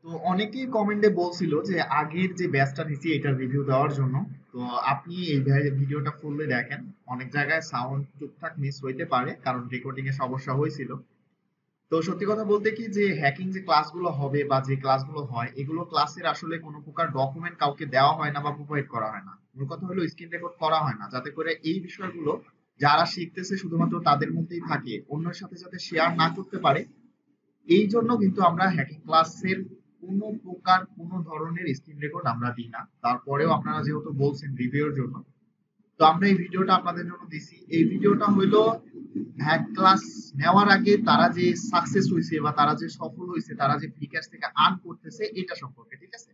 তো অনেকেই কমেন্টে বলছিল যে আগের যে ব্যাচটা নিছি এটার রিভিউ দেওয়ার জন্য। তো আপনি এই ভিডিওটা ফুললি দেখেন। অনেক জায়গায় সাউন্ড টুকটাক মিস হইতে পারে কারণ রেকর্ডিং এ সমস্যা হয়েছিল। তো সত্যি কথা বলতে কি যে হ্যাকিং যে ক্লাসগুলো হবে বা যে ক্লাসগুলো হয় এগুলো ক্লাসের আসলে কোনো প্রকার ডকুমেন্ট কাউকে দেওয়া হয় না বা প্রোভাইড করা হয় না। মূল কথা হলো স্ক্রিন রেকর্ড করা হয় না, যাতে করে এই বিষয়গুলো যারা শিখতেছে শুধুমাত্র তাদের মধ্যেই থাকে, অন্যের সাথে যাতে শেয়ার না করতে পারে। এই জন্য কিন্তু আমরা হ্যাকিং ক্লাসের কোনো প্রকার কোনো ধরনের স্ক্রিন রেকর্ড আমরা দিই না। তারপরেও আপনারা যেহেতু বলছেন রিভিউর জন্য, তো আমরা এই ভিডিওটা আপনাদের জন্য দিছি। এই ভিডিওটা হইলো হ্যাক ক্লাস নেওয়ার আগে তারা যে সাকসেস হয়েছে বা তারা যে সফল হয়েছে, তারা যে ফ্রি ক্যাশ থেকে আর্ন করতেছে এটা সম্পর্কে, ঠিক আছে?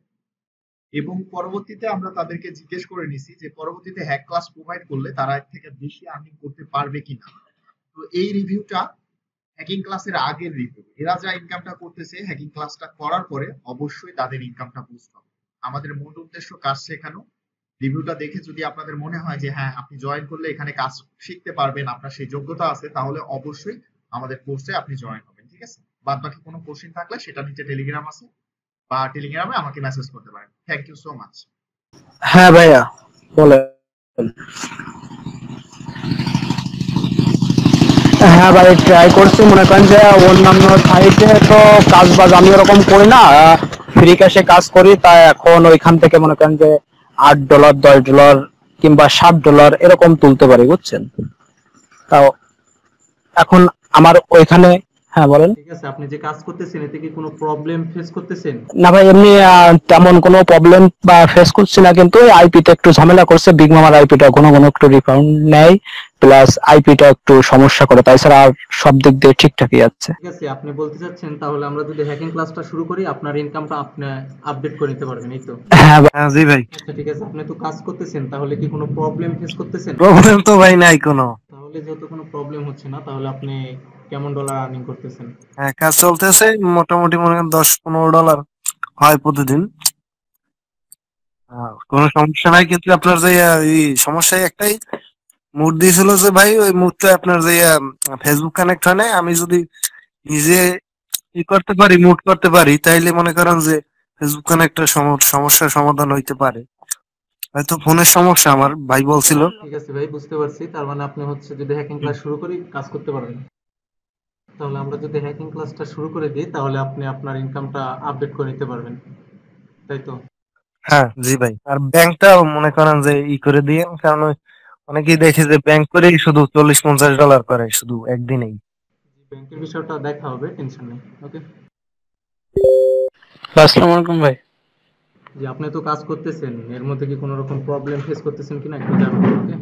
এবং পরবর্তীতে আমরা তাদেরকে জিজ্ঞেস করে নিছি যে পরবর্তীতে হ্যাক ক্লাস প্রোভাইড করলে তারা এর থেকে বেশি আর্নিং করতে পারবে কিনা। তো এই রিভিউটা হ্যাকিং ক্লাসের আগের রিভিউ। এরা যা ইনকামটা করতেছে হ্যাকিং ক্লাসটা করার পরে অবশ্যই তাদের ইনকামটা বুস্ট হবে। আমাদের মূল উদ্দেশ্য কাজ শেখানো। রিভিউটা দেখে যদি আপনাদের মনে হয় যে হ্যাঁ আপনি জয়েন করলে এখানে কাজ শিখতে পারবেন, আপনার সেই যোগ্যতা আছে, তাহলে অবশ্যই আমাদের কোর্সে আপনি জয়েন হবেন, ঠিক আছে? বাদ বাকি কোনো কোশ্চেন থাকলে সেটা নিচে টেলিগ্রাম আছে, বা টেলিগ্রামে আমাকে মেসেজ করতে পারেন। Thank you so much. হ্যাঁ ভাইয়া, বলেন। হ্যাঁ ভাই, ট্রাই করছি। মনে করেন যে অন্যান্য সাইটে তো কাজ বাজ আমি ওরকম করি না, ফ্রি ক্যাশে কাজ করি। তাই এখন ওইখান থেকে মনে করেন যে $8, $10 কিংবা $7 এরকম তুলতে পারি, বুঝছেন? তাও এখন আমার ওইখানে। হ্যাঁ বলেন। ঠিক আছে, আপনি যে কাজ করতেছেন এতে কি কোনো প্রবলেম ফেস করতেছেন? না ভাই, এমনি তেমন কোনো প্রবলেম বা ফেস করছি না, কিন্তু আইপিতে একটু ঝামেলা করছে। বিগ মামার আইপিটা ঘন ঘন একটু রিফাউন্ড নেয়, প্লাস আইপিটা একটু সমস্যা করে। তাছাড়া আর সব দিক দিয়ে ঠিকঠাকই যাচ্ছে। ঠিক আছে, আপনি বলতে চাচ্ছেন তাহলে আমরা যদি হ্যাকিং ক্লাসটা শুরু করি আপনার ইনকামটা আপনি আপডেট করে নিতে পারবেন, এই তো? হ্যাঁ ভাই। হ্যাঁ জি ভাই। আচ্ছা ঠিক আছে, আপনি তো কাজ করতেছেন, তাহলে কি কোনো প্রবলেম ফেস করতেছেন? প্রবলেম তো ভাই নাই কোনো। তাহলে যেহেতু কোনো প্রবলেম হচ্ছে না, তাহলে আপনি কেমন ডলার আর্নিং করতেছেন? হ্যাঁ, কাজ চলতেছে মোটামুটি মনে করেন $10-15 হয় প্রতিদিন। কোনো সমস্যা নাই, কিন্তু আপনার যে এই সমস্যা একটাই, মুড দিয়েছিল যে ভাই ওই মুডটা আপনার যে ফেসবুক কানেক্ট হয় না। আমি যদি নিজে ই করতে পারি, মুড করতে পারি, তাইলে মনে করেন যে ফেসবুক কানেক্টের সমস্যার সমাধান হইতে পারে। হয়তো ফোনের সমস্যা, আমার ভাই বলছিল। ঠিক আছে ভাই, বুঝতে পারছি। তার মানে আপনি হচ্ছে যদি হ্যাকিং ক্লাস শুরু করি কাজ করতে পারবেন। তাহলে আমরা যদি হ্যাকিং ক্লাসটা শুরু করে দিই তাহলে আপনি আপনার ইনকামটা আপডেট করে নিতে পারবেন, তাই তো? হ্যাঁ জি ভাই, আর ব্যাংকটাও মনে করেন যে ই করে দিয়ে, কারণ অনেকেই দেখে যে ব্যাংক করেই শুধু $40-50 করে শুধু একদিনেই। ব্যাংকের বিষয়টা দেখা হবে, টেনশন নেই। ওকে। আসসালামু আলাইকুম ভাই। জি, আপনি তো কাজ করতেছেন, এর মধ্যে কি কোনো রকম প্রবলেম ফেস করতেছেন কিনা একটু জানাবেন। ওকে।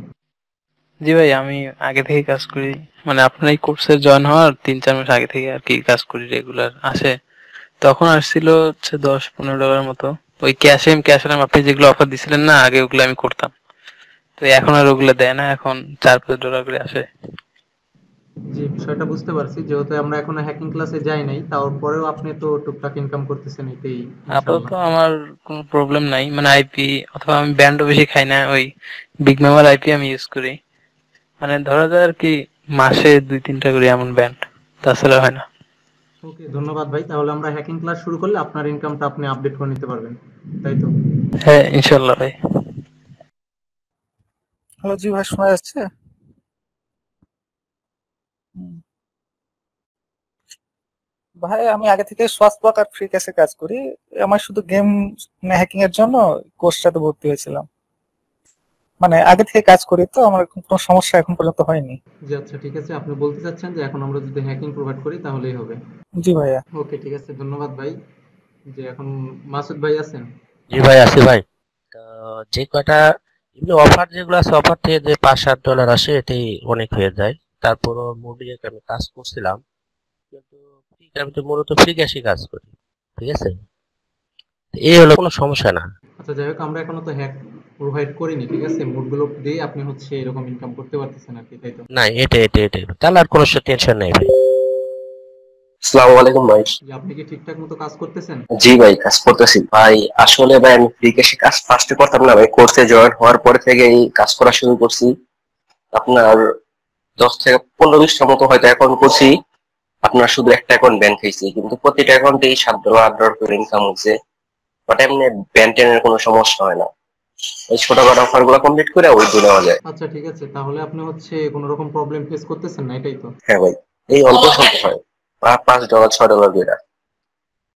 জি ভাই, আমি আগে থেকে কাজ করি, মানে আপনার এই কোর্সে জয়েন হওয়ার 3-4 মাস আগে থেকে আর কি কাজ করি, রেগুলার আসে। তখন আসছিল হচ্ছে $10-15 মতো। ওই ক্যাশ আপনি যেগুলো অফার দিছিলেন না আগে, ওগুলো আমি করতাম। তো এখন আর ওগুলো দেয় না, এখন $4-5 করে আসে। জি, বিষয়টা বুঝতে পারছি। যেহেতু আমরা এখনো হ্যাকিং ক্লাসে যাই নাই, তারপরেও আপনি তো টুকটাক ইনকাম করতেছেন, এতেই আপাতত ইনশাআল্লাহ। আমার কোনো প্রবলেম নাই, মানে আইপি অথবা আমি ব্যান্ডও বেশি খাই না, ওই বিগ মেমার আইপি আমি ইউজ করি। মানে ধরা যায় আর কি মাসে 2-3টা করি এমন ব্যান্ড, তাছাড়া হয় না। ওকে, ধন্যবাদ ভাই। তাহলে আমরা হ্যাকিং ক্লাস শুরু করলে আপনার ইনকামটা আপনি আপডেট করে নিতে পারবেন, তাই তো? হ্যাঁ ইনশাল্লাহ ভাই। হ্যালো, জি ভাই, শোনা যাচ্ছে? হুম। ভাই, আমি আগে থেকে সোয়াসবক আর ফ্রি ক্যাশে কাজ করি। আমার শুধু গেম হ্যাকিং এর জন্য কোর্সটাতে ভর্তি হয়েছিলাম। মানে আগে থেকে কাজ করি, তো আমার কোনো সমস্যা এখন পর্যন্ত হয়নি। জি আচ্ছা ঠিক আছে, আপনি বলতে চাচ্ছেন যে এখন আমরা যদি হ্যাকিং প্রোভাইড করি তাহলেই হবে। জি ভাইয়া। ওকে ঠিক আছে, ধন্যবাদ ভাই। যে এখন মাসুদ ভাই আছেন? জি ভাই, আছি ভাই। তো যে কয়টা এমনি অফার যেগুলো আছে, অফার থেকে যে $5-7 আসে এতেই অনেক হয়ে যায়। তারপরও মোডিয়ে আমি কাজ করছিলাম, কিন্তু আমি তো মূলত ফ্রি ক্যাশে কাজ করি, ঠিক আছে? এই হলো, কোনো সমস্যা না। আচ্ছা যাই হোক, আমরা এখনো তো হ্যাক প্রোভাইড করিনি, ঠিক আছে? মোডগুলো দিয়ে আপনি হচ্ছে এরকম ইনকাম করতে পারতেছেন আর কি, তাই তো? না, এটা তাহলে আর কোনো টেনশন নেই ভাই। আসসালামু আলাইকুম ভাই। যে আপনি কি ঠিকঠাক মতো কাজ করতেছেন? জি ভাই, কাজ করতেছি ভাই। আসলে ভাই আমি ফ্রি ক্যাশে কাজ ফার্স্টে করতাম না ভাই, কোর্সে জয়েন হওয়ার পরে থেকে এই কাজ করা শুরু করছি। আপনার 10 থেকে 15-20টা মতো হয়তো অ্যাকাউন্ট করছি। আপনার শুধু একটা অ্যাকাউন্ট ব্যান খাইছে, কিন্তু প্রতিটা অ্যাকাউন্টেই $7 করে ইনকাম হচ্ছে। বাট এমনি ব্যান টেনের কোনো সমস্যা হয় না, এই ছোটখাটো অফার গুলো কমপ্লিট করে ওই দিনে নেওয়া যায়। আচ্ছা ঠিক আছে, তাহলে আপনি হচ্ছে কোনো রকম প্রবলেম ফেস করতেছেন না, এটাই তো? হ্যাঁ ভাই, এই অল্প স্বল্প হয়, $5 $6 করে।